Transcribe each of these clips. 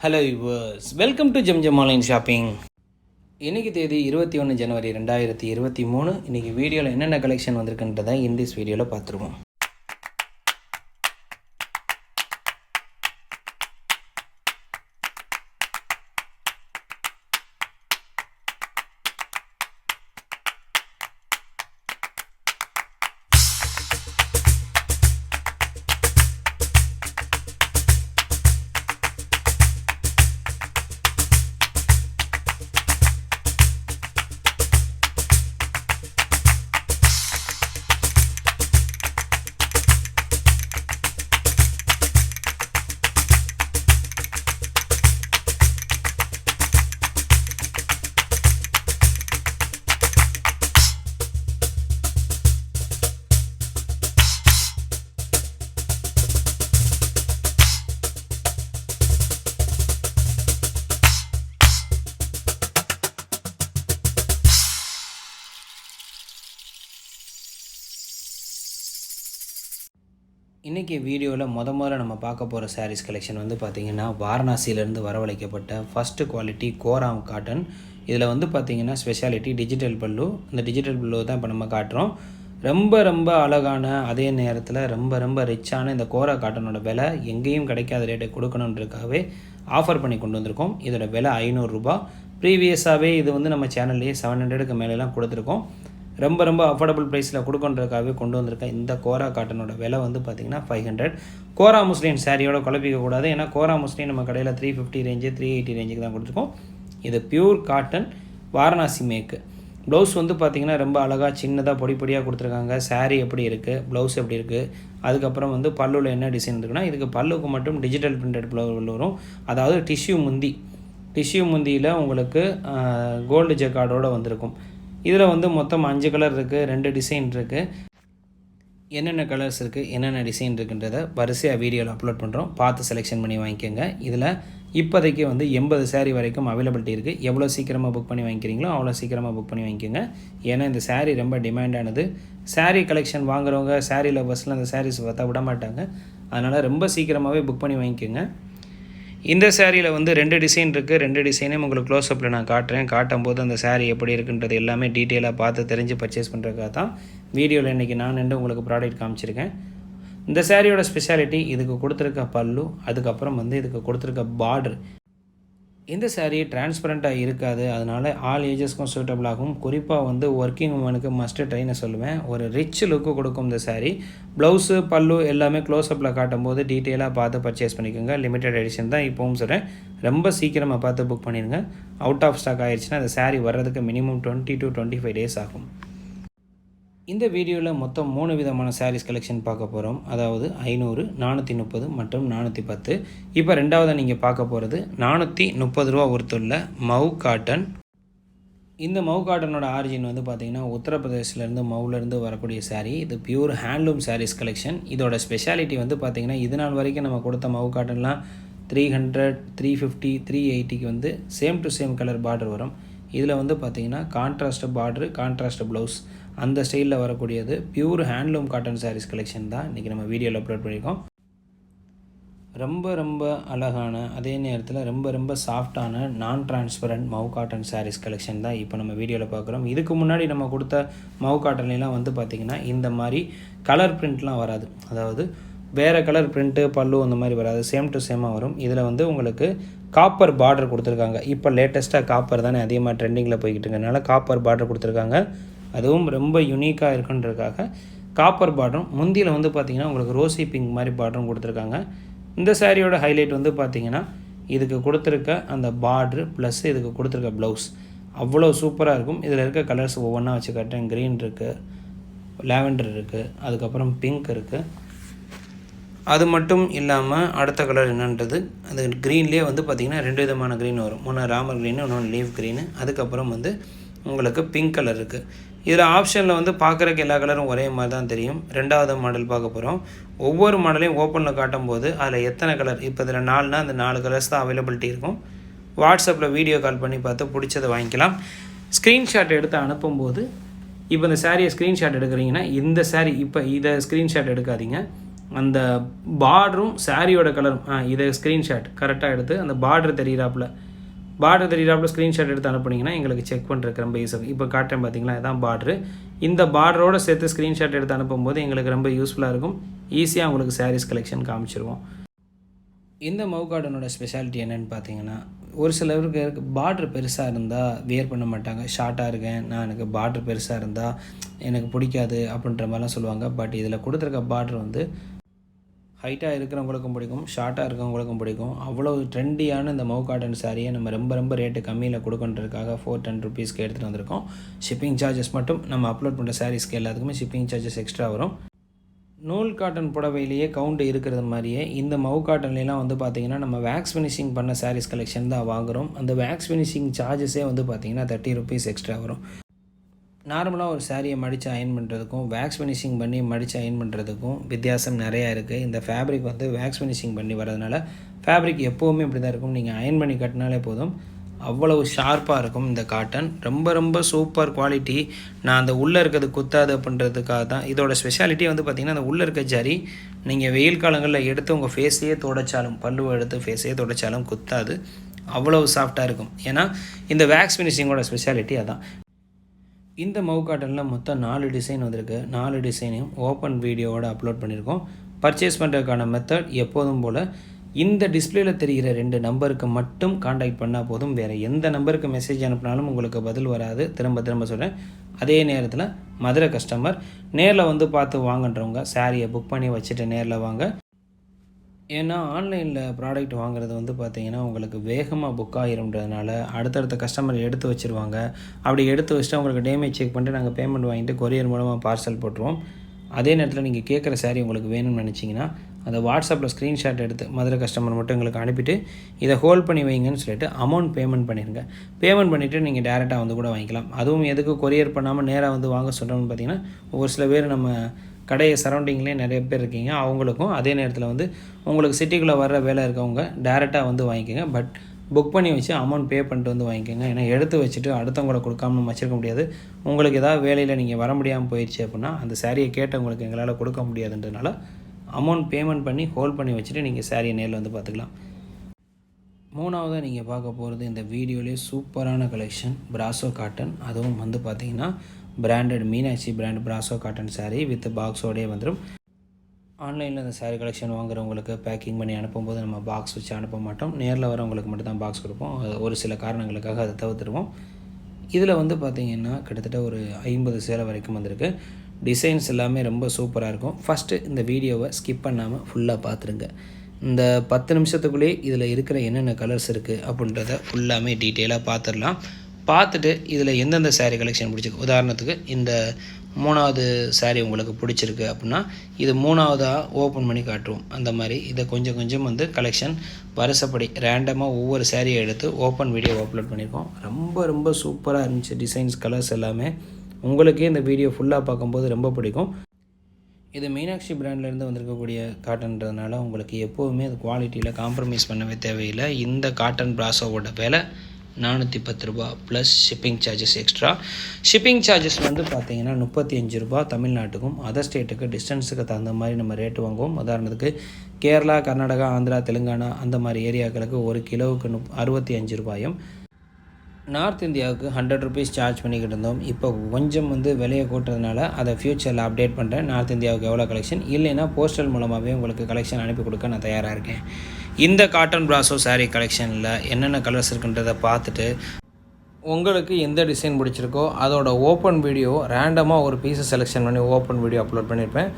Hello yours, welcome to GeM online shopping. இன்றைக்கி தேதி 21 ஜனவரி 2023. இன்றைக்கி வீடியோவில் என்னென்ன கலெக்ஷன் வந்திருக்குன்றதை இந்த வீடியோவில் பார்த்துருவோம். இன்றைக்கி வீடியோவில் முதல்ல நம்ம பார்க்க போகிற சாரீஸ் கலெக்ஷன் வந்து பார்த்திங்கன்னா வாரணாசியிலேருந்து வரவழைக்கப்பட்ட ஃபஸ்ட்டு குவாலிட்டி கோராம் காட்டன். இதில் வந்து பார்த்திங்கன்னா ஸ்பெஷாலிட்டி டிஜிட்டல் பல்லு. இந்த டிஜிட்டல் பல்லு தான் இப்போ நம்ம காட்டுறோம். ரொம்ப அழகான, அதே நேரத்தில் ரொம்ப ரிச்சான இந்த கோரா காட்டனோட விலை எங்கேயும் கிடைக்காத ரேட்டை கொடுக்கணுன்றதுக்காகவே ஆஃபர் பண்ணி கொண்டு வந்திருக்கோம். இதோட விலை 500 ரூபா. ப்ரீவியஸாகவே இது வந்து நம்ம சேனல்லையே 700க்கு மேலெலாம் கொடுத்துருக்கோம். ரொம்ப அஃபோர்டபுள் ப்ரைஸில் கொடுக்கன்றதுக்காகவே கொண்டு வந்திருக்கேன். இந்த கோரா காட்டனோட விலை வந்து பார்த்திங்கன்னா 500. கோரா முஸ்லீம் சாரியோட குழப்பிக்கக்கூடாது. ஏன்னா கோரா முஸ்லீம் நம்ம கடையில் 350 ரேஞ்சு 380 ரேஞ்சுக்கு தான் கொடுத்துருக்கோம். இது பியூர் காட்டன் வாரணாசி மேக்கு. ப்ளவுஸ் வந்து பார்த்திங்கன்னா ரொம்ப அழகாக சின்னதாக பொடியாக கொடுத்துருக்காங்க. சாரீ எப்படி இருக்குது, ப்ளவுஸ் எப்படி இருக்குது, அதுக்கப்புறம் வந்து பல்லுவில் என்ன டிசைன் இருக்குன்னா, இதுக்கு பல்லுக்கு மட்டும் டிஜிட்டல் பிரிண்டட் ப்ளவுஸ் வரும். அதாவது டிஷ்யூ முந்தியில் உங்களுக்கு கோல்டு ஜெக்கார்டோடு வந்திருக்கும். இதில் வந்து மொத்தம் 5 கலர் இருக்குது, 2 டிசைன் இருக்குது. என்னென்ன கலர்ஸ் இருக்குது, என்னென்ன டிசைன் இருக்குன்றதை வரிசையாக வீடியோவில் அப்லோட் பண்ணுறோம். பார்த்து செலெக்ஷன் பண்ணி வாங்கிக்கோங்க. இதில் இப்போதைக்கு வந்து 80 சாரீ வரைக்கும் அவைலபிலிட்டி இருக்குது. எவ்வளோ சீக்கிரமாக புக் பண்ணி வாங்கிக்கிறீங்களோ அவ்வளோ சீக்கிரமாக புக் பண்ணி வாங்கிக்கோங்க. ஏன்னா இந்த சாரீ ரொம்ப டிமாண்டானது. சாரீ கலெக்ஷன் வாங்குறவங்க, சாரீ லவர்ஸ்லாம் அந்த சாரீஸ் பார்த்தா விட மாட்டாங்க. அதனால் ரொம்ப சீக்கிரமாகவே புக் பண்ணி வாங்கிக்கோங்க. இந்த சாரியில் வந்து 2 டிசைன் இருக்குது. 2 டிசைனையும் உங்களுக்கு க்ளோஸ்அப்பில் நான் காட்டுறேன். காட்டும்போது அந்த சாரீ எப்படி இருக்குன்றது எல்லாமே டீட்டெயிலாக பார்த்து தெரிஞ்சு பர்ச்சேஸ் பண்ணுறதுக்காக தான் வீடியோவில் இன்றைக்கி நான் உங்களுக்கு ப்ராடக்ட் காமிச்சிருக்கேன். இந்த சாரியோட ஸ்பெஷாலிட்டி இதுக்கு கொடுத்துருக்க பல்லு, அதுக்கப்புறம் வந்து இதுக்கு கொடுத்துருக்க பார்டர். இந்த சாரீ டிரான்ஸ்பரண்ட்டாக இருக்காது. அதனால் ஆல் ஏஜஸ்க்கும் சூட்டபிள் ஆகும். குறிப்பாக வந்து ஒர்க்கிங் உமனுக்கு மஸ்ட்டு ட்ரைன்னு சொல்லுவேன். ஒரு ரிச் லுக்கு கொடுக்கும் இந்த சாரீ. ப்ளவுஸு பல்லு எல்லாமே க்ளோஸ்அப்பில் காட்டும்போது டீட்டெயிலாக பார்த்து பர்ச்சேஸ் பண்ணிக்கோங்க. லிமிடெட் எடிஷன் தான் இப்போவும் சொல்கிறேன். ரொம்ப சீக்கிரமாக பார்த்து புக் பண்ணிடுங்க. அவுட் ஆஃப் ஸ்டாக் ஆகிடுச்சுன்னா அந்த சாரீ வர்றதுக்கு மினிமம் 20 to 25 டேஸ் ஆகும். இந்த வீடியோவில் மொத்தம் 3 விதமான சாரீஸ் கலெக்ஷன் பார்க்க போகிறோம். அதாவது 500, 430 மற்றும் 410. இப்போ ரெண்டாவது நீங்கள் பார்க்க போகிறது 430 ரூபா ஒருத்துள்ள மவு காட்டன். இந்த மவு காட்டனோட ஆரிஜின் வந்து பார்த்திங்கன்னா உத்தரப்பிரதேசிலேருந்து மவுலேருந்து வரக்கூடிய சாரீ. இது பியூர் ஹேண்ட்லூம் சாரீஸ் கலெக்ஷன். இதோட ஸ்பெஷாலிட்டி வந்து பார்த்திங்கன்னா இது நாள் வரைக்கும் நம்ம கொடுத்த மவு காட்டன்லாம் 300, 350, 380க்கு வந்து same to same colour border வரும். இதில் வந்து பார்த்திங்கன்னா கான்ட்ராஸ்ட் பார்டரு, கான்ட்ராஸ்ட் ப்ளவுஸ், அந்த ஸ்டைலில் வரக்கூடியது pure handloom cotton sarees collection தான் இன்றைக்கி நம்ம வீடியோவில் அப்லோட் பண்ணியிருக்கோம். ரொம்ப அழகான, அதே நேரத்தில் ரொம்ப சாஃப்டான நான் transparent Mau cotton sarees collection தான் இப்போ நம்ம வீடியோவில் பார்க்குறோம். இதுக்கு முன்னாடி நம்ம கொடுத்த மவு காட்டன்லாம் வந்து பார்த்திங்கன்னா இந்த மாதிரி கலர் பிரிண்ட்லாம் வராது. அதாவது வேறு கலர் பிரிண்ட்டு பல்லு அந்த மாதிரி வராது. சேம் டு சேமாக வரும். இதில் வந்து உங்களுக்கு காப்பர் பார்டர் கொடுத்துருக்காங்க. இப்போ லேட்டஸ்ட்டாக காப்பர் தானே அதிகமாக ட்ரெண்டிங்கில் போய்கிட்டு இருக்கனால காப்பர் பார்டர் கொடுத்துருக்காங்க. அதுவும் ரொம்ப யூனிக்காக இருக்குன்றதுக்காக காப்பர் பார்டரும், முந்தியில் வந்து பார்த்திங்கன்னா உங்களுக்கு ரோசி பிங்க் மாதிரி பார்டரும் கொடுத்துருக்காங்க. இந்த சாரியோட ஹைலைட் வந்து பார்த்திங்கன்னா இதுக்கு கொடுத்துருக்க அந்த பார்ட்ரு ப்ளஸ் இதுக்கு கொடுத்துருக்க ப்ளவுஸ் அவ்வளோ சூப்பராக இருக்கும். இதில் இருக்க கலர்ஸ் ஒவ்வொன்றா வச்சு காட்டுறேன். க்ரீன் இருக்குது, லாவெண்டர் இருக்குது, அதுக்கப்புறம் பிங்க் இருக்குது. அது மட்டும் இல்லாமல் அடுத்த கலர் என்னன்றது, அது க்ரீன்லேயே வந்து பார்த்திங்கன்னா 2 விதமான க்ரீன் வரும். ஒன்று ராமர் க்ரீனு, இன்னொன்று லீவ் க்ரீனு, அதுக்கப்புறம் வந்து உங்களுக்கு பிங்க் கலர் இருக்குது. இதில் ஆப்ஷனில் வந்து பார்க்குறக்கு எல்லா கலரும் ஒரே மாதிரி தான் தெரியும். ரெண்டாவது மாடல் பார்க்க போகிறோம். ஒவ்வொரு மாடலையும் ஓப்பனில் காட்டும் போது அதில் எத்தனை கலர், இப்போ இதில் 4னா அந்த 4 கலர்ஸ் தான் அவைலபிலிட்டி இருக்கும். வாட்ஸ்அப்பில் வீடியோ கால் பண்ணி பார்த்து பிடிச்சதை வாங்கிக்கலாம். ஸ்க்ரீன்ஷாட் எடுத்து அனுப்பும்போது, இப்போ இந்த சாரியை ஸ்க்ரீன்ஷாட் எடுக்கிறீங்கன்னா இந்த சாரீ இப்போ இதை ஸ்க்ரீன்ஷாட் எடுக்காதீங்க. அந்த பார்டரும் சாரியோட கலரும் இதை ஸ்க்ரீன்ஷாட் கரெக்டாக எடுத்து அந்த பார்டர் தெரிகிறாப்புல ஸ்க்ரீன்ஷாட் எடுத்து அனுப்புனீங்கன்னா எங்களுக்கு செக் பண்ணுறதுக்கு ரொம்ப யூஸ் ஆகும். இப்போ காட்டுறேன் பார்த்தீங்களா, இதான் பார்டரு. இந்த பார்டரோடு சேர்த்து ஸ்க்ரீன்ஷாட் எடுத்து அனுப்பும்போது எங்களுக்கு ரொம்ப யூஸ்ஃபுல்லாக இருக்கும். ஈஸியாக உங்களுக்கு சாரீஸ் கலெக்ஷன் காமிச்சிருவோம். இந்த மவு காட்டனோட ஸ்பெஷாலிட்டி என்னென்னு பார்த்தீங்கன்னா, ஒரு சிலருக்கு பார்ட்ரு பெருசாக இருந்தால் வியர் பண்ண மாட்டாங்க. ஷார்ட்டாக இருக்கேன், எனக்கு பார்ட்ரு பெருசாக இருந்தால் எனக்கு பிடிக்காது அப்படின்ற மாதிரிலாம் சொல்லுவாங்க. பட் இதில் கொடுத்துருக்க பார்ட்ரு வந்து ஹைட்டாக இருக்கிறவங்களுக்கும் பிடிக்கும், ஷார்ட்டாக இருக்கிறவங்களுக்கும் பிடிக்கும். அவ்வளோ ட்ரெண்டியான இந்த மவு காட்டன் சாரியை நம்ம ரொம்ப ரேட்டு கம்மியில் கொடுக்கன்றதுக்காக 410 ருபீஸ்க்கு எடுத்துகிட்டு வந்திருக்கோம். ஷிப்பிங் சார்ஜஸ் மட்டும் நம்ம அப்லோட் பண்ணுற சாரீஸ்க்கு எல்லாத்துக்குமே ஷிப்பிங் சார்ஜஸ் எக்ஸ்ட்ரா வரும். நூல் காட்டன் புடவையிலேயே கவுண்ட் இருக்கிறது மாதிரியே இந்த மவு காட்டன்லாம் வந்து பார்த்திங்கன்னா நம்ம வேக்ஸ் ஃபினிஷிங் பண்ண சாரீஸ் கலெக்ஷன் தான் வாங்குகிறோம். அந்த வேக்ஸ் ஃபினிஷிங் சார்ஜஸே வந்து பார்த்திங்கன்னா 30 ருபீஸ் எக்ஸ்ட்ரா வரும். நார்மலாக ஒரு சாரியை மடித்து அயன் பண்ணுறதுக்கும் வேக்ஸ் ஃபினிஷிங் பண்ணி மடித்து அயன் பண்ணுறதுக்கும் வித்தியாசம் நிறையா இருக்குது. இந்த ஃபேப்ரிக் வந்து வேக்ஸ் ஃபினிஷிங் பண்ணி வரதுனால ஃபேப்ரிக் எப்போவுமே இப்படி தான் இருக்கும். நீங்கள் அயன் பண்ணி கட்டினாலே போதும், அவ்வளவு ஷார்ப்பாக இருக்கும் இந்த காட்டன். ரொம்ப சூப்பர் குவாலிட்டி. நான் அந்த உள்ளே இருக்கிறது குத்தாது அப்படின்றதுக்காக தான் இதோட ஸ்பெஷாலிட்டி வந்து பார்த்திங்கன்னா, அந்த உள்ளே இருக்க ஜரி நீங்கள் வெயில் காலங்களில் எடுத்து உங்கள் ஃபேஸையே துடைச்சாலும், பல்லுவை எடுத்து ஃபேஸையே துடைச்சாலும் குத்தாது, அவ்வளவு சாஃப்டாக இருக்கும். ஏன்னா இந்த வேக்ஸ் ஃபினிஷிங்கோட ஸ்பெஷாலிட்டி அதான். இந்த மவு காட்டனில் மொத்தம் 4 டிசைன் வந்திருக்கு. 4 டிசைனையும் ஓப்பன் வீடியோவோட அப்லோட் பண்ணியிருக்கோம். பர்ச்சேஸ் பண்ணுறதுக்கான மெத்தட் எப்போதும் போல் இந்த டிஸ்பிளேயில் தெரிகிற 2 நம்பருக்கு மட்டும் காண்டாக்ட் பண்ணால் போதும். வேறு எந்த நம்பருக்கு மெசேஜ் அனுப்பினாலும் உங்களுக்கு பதில் வராது. திரும்ப சொல்கிறேன். அதே நேரத்தில் மதுரை கஸ்டமர் நேரில் வந்து பார்த்து வாங்கன்றவங்க சாரியை புக் பண்ணி வச்சுட்டு நேரில் வாங்க. ஏன்னா ஆன்லைனில் ப்ராடக்ட் வாங்குறது வந்து பார்த்திங்கன்னா உங்களுக்கு வேகமாக புக் ஆகிரும்ன்றதுனால அடுத்தடுத்த கஸ்டமர் எடுத்து வச்சுருவாங்க. அப்படி எடுத்து வச்சுட்டு உங்களுக்கு டேமேஜ் செக் பண்ணிட்டு நாங்கள் பேமெண்ட் வாங்கிட்டு கொரியர் மூலமாக பார்சல் போட்டுருவோம். அதே நேரத்தில் நீங்கள் கேட்குற சாரீ உங்களுக்கு வேணும்னு நினச்சிங்கன்னா அதை வாட்ஸ்அப்பில் ஸ்க்ரீன்ஷாட் எடுத்து மதுரை கஸ்டமர் மட்டும் எங்களுக்கு அனுப்பிட்டு இதை ஹோல்ட் பண்ணி வைங்கன்னு சொல்லிட்டு அமௌண்ட் பேமெண்ட் பண்ணிடுங்க. பேமெண்ட் பண்ணிவிட்டு நீங்கள் டேரெக்டாக வந்து கூட வாங்கிக்கலாம். அதுவும் எதுக்கு கொரியர் பண்ணாமல் நேராக வந்து வாங்க சொல்கிறோம்னு பார்த்தீங்கன்னா, ஒரு சில பேர் நம்ம கடையை சரௌண்டிங்லேயே நிறைய பேர் இருக்கீங்க, அவங்களுக்கும் அதே நேரத்தில் வந்து உங்களுக்கு சிட்டிக்குள்ளே வர்ற வேலை இருக்கவங்க டேரெக்டாக வந்து வாங்கிக்கோங்க. பட் புக் பண்ணி வச்சு அமௌண்ட் பே பண்ணிட்டு வந்து வாங்கிக்கோங்க. ஏன்னா எடுத்து வச்சுட்டு அடுத்தவங்களை கொடுக்காம நம்ம வச்சிருக்க முடியாது. உங்களுக்கு ஏதாவது வேலையில் நீங்கள் வர முடியாமல் போயிடுச்சு அப்படின்னா அந்த சாரியை கேட்டவங்களுக்கு எங்களால் கொடுக்க முடியாதுன்றதுனால அமௌண்ட் பேமெண்ட் பண்ணி ஹோல்ட் பண்ணி வச்சுட்டு நீங்கள் சாரியை நேரில் வந்து பார்த்துக்கலாம். மூணாவதாக நீங்கள் பார்க்க போகிறது இந்த வீடியோலேயே சூப்பரான கலெக்ஷன் பிராசோ காட்டன். அதுவும் வந்து பார்த்திங்கன்னா பிராண்டட் மீனாட்சி பிராண்ட் பிராசோ காட்டன் சாரீ வித் பாக்ஸோடே வந்துடும். ஆன்லைனில் இந்த சாரீ கலெக்ஷன் வாங்குறவங்களுக்கு பேக்கிங் பண்ணி அனுப்பும்போது நம்ம பாக்ஸ் வச்சு அனுப்ப மாட்டோம். நேரில் வரவங்களுக்கு மட்டும் தான் பாக்ஸ் கொடுப்போம். ஒரு சில காரணங்களுக்காக அதை தவிர்த்துருவோம். இதில் வந்து பார்த்திங்கன்னா கிட்டத்தட்ட ஒரு 50 சேலை வரைக்கும் வந்திருக்கு. டிசைன்ஸ் எல்லாமே ரொம்ப சூப்பராக இருக்கும். ஃபஸ்ட்டு இந்த வீடியோவை ஸ்கிப் பண்ணாமல் ஃபுல்லாக பார்த்துருங்க. இந்த 10 நிமிஷத்துக்குள்ளேயே இதில் இருக்கிற என்னென்ன கலர்ஸ் இருக்குது அப்படின்றத ஃபுல்லாமே டீட்டெயிலாக பார்த்துடலாம். பார்த்துட்டு இதில் எந்தெந்த சாரீ கலெக்ஷன் பிடிச்சிருக்கு, உதாரணத்துக்கு இந்த 3வது சாரீ உங்களுக்கு பிடிச்சிருக்கு அப்படின்னா இது 3வதாக ஓப்பன் பண்ணி காட்டுவோம். அந்த மாதிரி இதை கொஞ்சம் வந்து கலெக்ஷன் வருஷப்படி ரேண்டமாக ஒவ்வொரு சாரியை எடுத்து ஓப்பன் வீடியோ அப்லோட் பண்ணியிருக்கோம். ரொம்ப சூப்பராக இருந்துச்சு. டிசைன்ஸ் கலர்ஸ் எல்லாமே உங்களுக்கே இந்த வீடியோ ஃபுல்லாக பார்க்கும்போது ரொம்ப பிடிக்கும். இது மீனாட்சி பிராண்ட்லேருந்து வந்திருக்கக்கூடிய காட்டன்றதுனால உங்களுக்கு எப்போவுமே அது குவாலிட்டியில் காம்ப்ரமைஸ் பண்ணவே தேவையில்லை. இந்த காட்டன் பிராசோவோட விலை 410 ரூபா plus shipping charges extra. Shipping charges வந்து பார்த்திங்கன்னா 35 ரூபா தமிழ்நாட்டுக்கும் அதர் ஸ்டேட்டுக்கு டிஸ்டன்ஸுக்கு தகுந்த மாதிரி நம்ம ரேட்டு வாங்குவோம். உதாரணத்துக்கு கேரளா, கர்நாடகா, ஆந்திரா, தெலுங்கானா அந்த மாதிரி ஏரியாக்களுக்கு 1 கிலோவுக்கு 65 ரூபாயும், நார்த் இந்தியாவுக்கு 100 ருபீஸ் சார்ஜ் பண்ணிக்கிட்டு இருந்தோம். இப்போ கொஞ்சம் வந்து விலையை கூட்டுறதுனால அதை ஃப்யூச்சரில் அப்டேட் பண்ணுறேன். நார்த் இந்தியாவுக்கு எவ்வளோ கலெக்ஷன் இல்லைன்னா போஸ்டல் மூலமாகவே உங்களுக்கு கலெக்ஷன் அனுப்பி கொடுக்க நான் தயாராக இருக்கேன். இந்த காட்டன் பிராசோ சாரீ கலெக்ஷனில் என்னென்ன கலர்ஸ் இருக்குன்றதை பார்த்துட்டு உங்களுக்கு எந்த டிசைன் பிடிச்சிருக்கோ அதோட ஓப்பன் வீடியோ ரேண்டமாக ஒரு பீஸை செலெக்ஷன் பண்ணி ஓப்பன் வீடியோ அப்லோட் பண்ணியிருப்பேன்.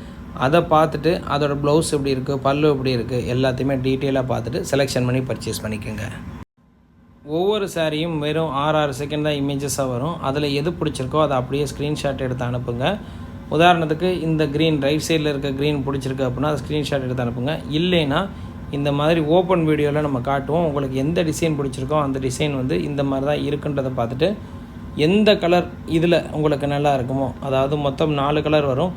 அதை பார்த்துட்டு அதோட ப்ளவுஸ் எப்படி இருக்குது, பல்லு எப்படி இருக்குது எல்லாத்தையுமே டீட்டெயிலாக பார்த்துட்டு செலெக்ஷன் பண்ணி பர்ச்சேஸ் பண்ணிக்கோங்க. ஒவ்வொரு சாரியும் வெறும் 6 செகண்ட் தான் இமேஜஸாக வரும். அதில் எது பிடிச்சிருக்கோ அதை அப்படியே ஸ்க்ரீன்ஷாட் எடுத்து அனுப்புங்க. உதாரணத்துக்கு இந்த க்ரீன் ரைட் சைடில் இருக்க க்ரீன் பிடிச்சிருக்கு அப்படின்னா அதை ஸ்க்ரீன்ஷாட் எடுத்து அனுப்புங்க. இல்லைன்னா இந்த மாதிரி ஓப்பன் வீடியோவில் நம்ம காட்டுவோம். உங்களுக்கு எந்த டிசைன் பிடிச்சிருக்கோ அந்த டிசைன் வந்து இந்த மாதிரி தான் இருக்குன்றதை பார்த்துட்டு எந்த கலர் இதில் உங்களுக்கு நல்லா இருக்குமோ, அதாவது மொத்தம் 4 கலர் வரும்.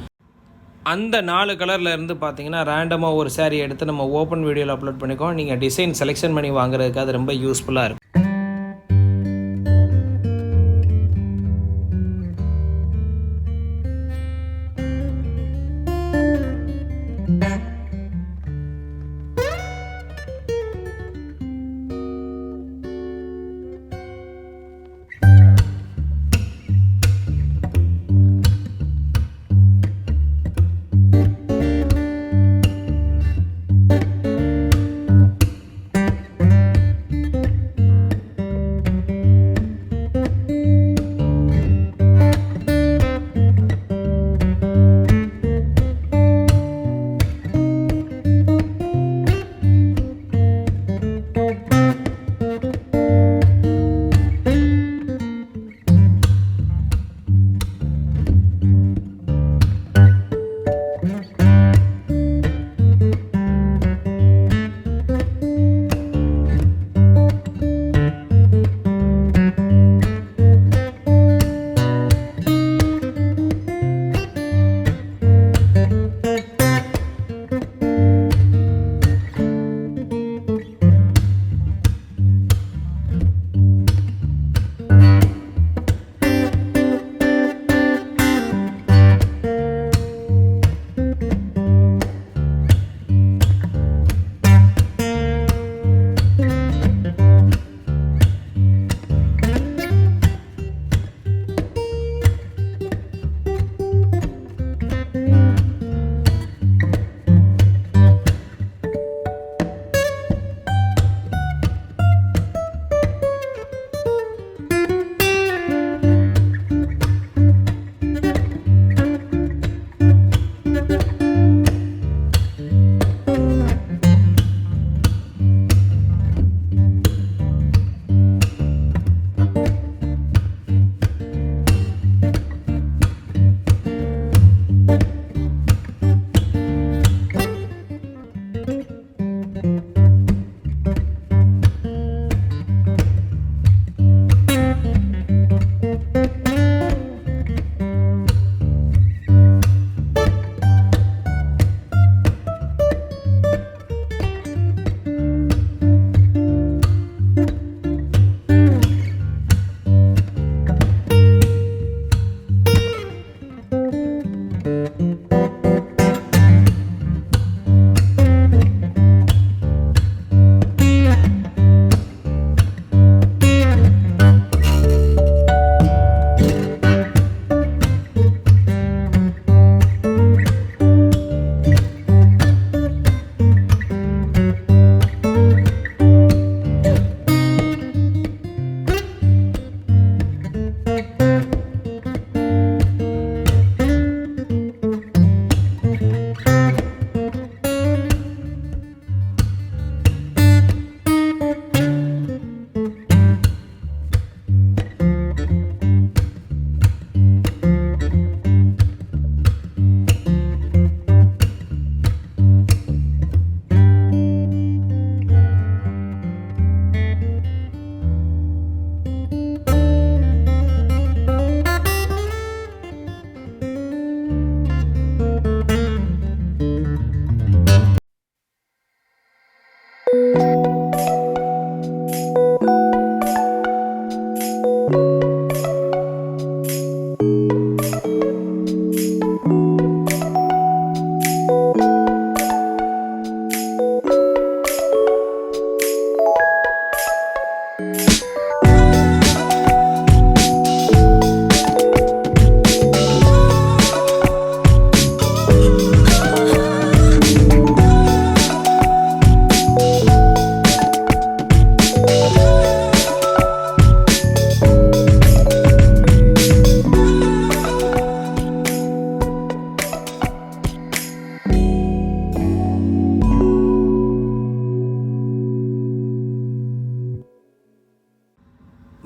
அந்த 4 கலரில் இருந்து பார்த்தீங்கன்னா ரேண்டமாக ஒரு சாரீ எடுத்து நம்ம ஓப்பன் வீடியோவில் அப்லோட் பண்ணிக்கோ. நீங்கள் டிசைன் செலெக்ஷன் பண்ணி வாங்குறதுக்கு அது ரொம்ப யூஸ்ஃபுல்லாக இருக்கும்.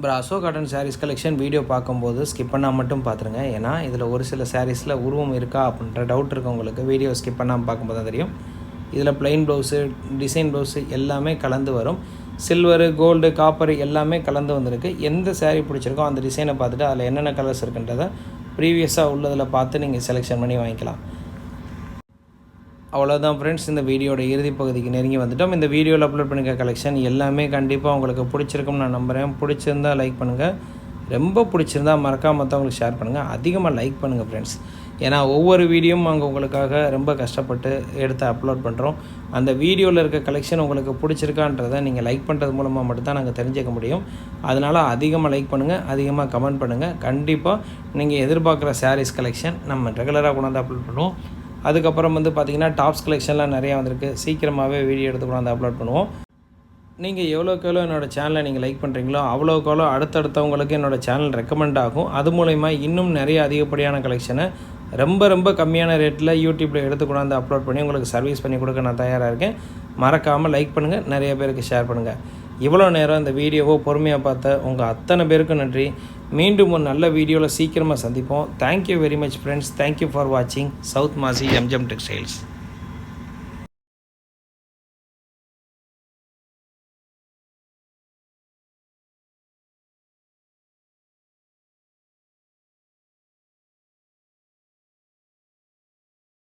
பிராசோ காட்டன் சாரீஸ் கலெக்ஷன் வீடியோ பார்க்கும்போது ஸ்கிப் பண்ணால் மட்டும் பார்த்துருங்க. ஏன்னா இதில் ஒரு சில சாரீஸில் உருவம் இருக்கா அப்படின்ற டவுட் இருக்கவங்களுக்கு வீடியோ ஸ்கிப் பண்ணாமல் பார்க்கும்போது தான் தெரியும். இதில் ப்ளைன் ப்ளவுஸு, டிசைன் ப்ளவுஸு எல்லாமே கலந்து வரும். சில்வரு, கோல்டு, காப்பர் எல்லாமே கலந்து வந்திருக்கு. எந்த சாரீ பிடிச்சிருக்கோ அந்த டிசைனை பார்த்துட்டு அதில் என்னென்ன கலர்ஸ் இருக்குன்றதை ப்ரீவியஸாக உள்ளதில் பார்த்து நீங்கள் செலெக்ஷன் பண்ணி வாங்கிக்கலாம். அவ்வளோதான் ஃப்ரெண்ட்ஸ், இந்த வீடியோட இறுதி பகுதிக்கு நெருங்கி வந்துட்டோம். இந்த வீடியோவில் அப்லோட் பண்ணிக்க கலெக்ஷன் எல்லாமே கண்டிப்பாக உங்களுக்கு பிடிச்சிருக்கும்னு நான் நம்புகிறேன். பிடிச்சிருந்தால் லைக் பண்ணுங்கள், ரொம்ப பிடிச்சிருந்தால் மறக்காம மற்றவங்களுக்கு ஷேர் பண்ணுங்கள். அதிகமாக லைக் பண்ணுங்கள் ஃப்ரெண்ட்ஸ். ஏன்னா ஒவ்வொரு வீடியோவும் நாங்கள் உங்களுக்காக ரொம்ப கஷ்டப்பட்டு எடுத்து அப்லோட் பண்ணுறோம். அந்த வீடியோவில் இருக்க கலெக்ஷன் உங்களுக்கு பிடிச்சிருக்கான்றதை நீங்கள் லைக் பண்ணுறது மூலமாக மட்டும்தான் நாங்கள் தெரிஞ்சுக்க முடியும். அதனால் அதிகமாக லைக் பண்ணுங்கள், அதிகமாக கமெண்ட் பண்ணுங்கள். கண்டிப்பாக நீங்கள் எதிர்பார்க்குற சாரீஸ் கலெக்ஷன் நம்ம ரெகுலராக கொண்டாந்து அப்லோட் பண்ணுவோம். அதுக்கப்புறம் பார்த்திங்கன்னா டாப்ஸ் கலெக்ஷன்லாம் நிறையா வந்திருக்கு. சீக்கிரமாகவே வீடியோ எடுத்து கொண்டாந்து அப்லோட் பண்ணுவோம். நீங்கள் எவ்வளோக்கு எவ்வளோ என்னோடய சேனலை நீங்கள் லைக் பண்ணுறீங்களோ அவ்வளோக்கு எவ்வளோ அடுத்தடுத்தவங்களுக்கு என்னோடய சேனல் ரெக்கமெண்ட் ஆகும். அது மூலமா இன்னும் நிறைய அதிகப்படியான கலெக்ஷனை ரொம்ப கம்மியான ரேட்டில் யூடியூப்பில் எடுத்து கொண்டாந்து அப்லோட் பண்ணி உங்களுக்கு சர்வீஸ் பண்ணி கொடுக்க நான் தயாராக இருக்கேன். மறக்காமல் லைக் பண்ணுங்கள், நிறைய பேருக்கு ஷேர் பண்ணுங்கள். இவ்வளோ நேரம் இந்த வீடியோவை பொறுமையாக பார்த்த உங்கள் அத்தனை பேருக்கும் நன்றி. மீண்டும் ஒரு நல்ல வீடியோவில் சீக்கிரமாக சந்திப்போம். Thank you very much friends. Thank you for வாட்சிங் சவுத் மாசி எம்ஜம் டெக்ஸ்டைல்ஸ்.